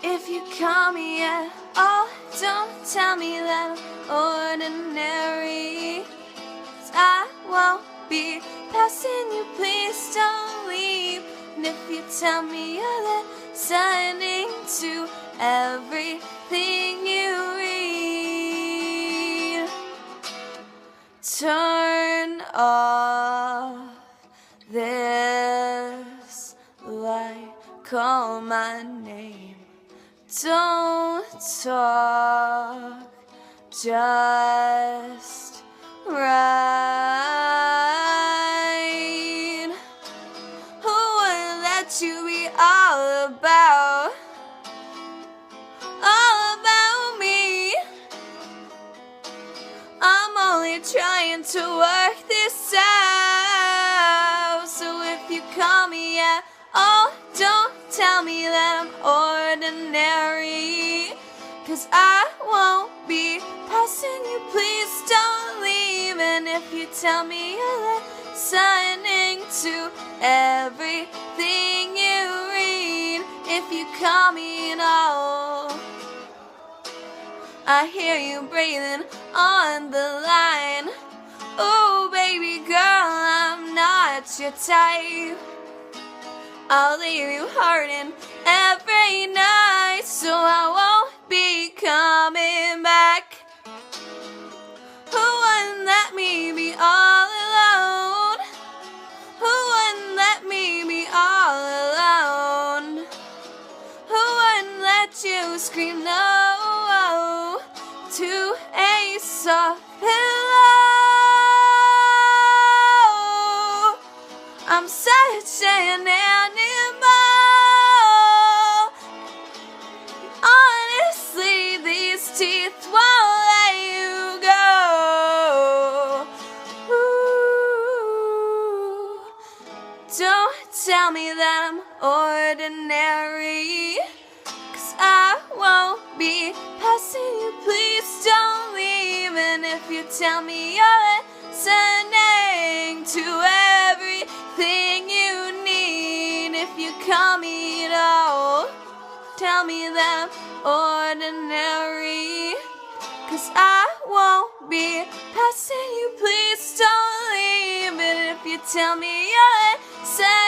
If you call me at all, don't tell me that I'm ordinary, 'cause I won't be passing you, please don't leave. And if you tell me you're listening to everything you read, turn off this light, call my name. Don't talk, just write. Who would let you be all about me? I'm only trying to work this out. So if you call me at all, don't tell me that I'm ordinary, 'cause I won't be passing you, please don't leave. And if you tell me you're listening to everything you read, if you call me at all, I hear you breathing on the line. Oh baby girl, I'm not your type. I'll leave you hurting every night, so I won't be coming back. Who wouldn't let me be all alone? Who wouldn't let me be all alone? Who wouldn't let you scream no to a soft pillow? I'm such an animal. Honestly, these teeth won't let you go. Ooh, don't tell me that I'm ordinary, 'cause I won't be passing you, please don't leave. And if you tell me you're listening to everything you need, if you call me at all, tell me that I'm ordinary, 'cause I won't be passing you, please don't leave. And if you tell me you're listening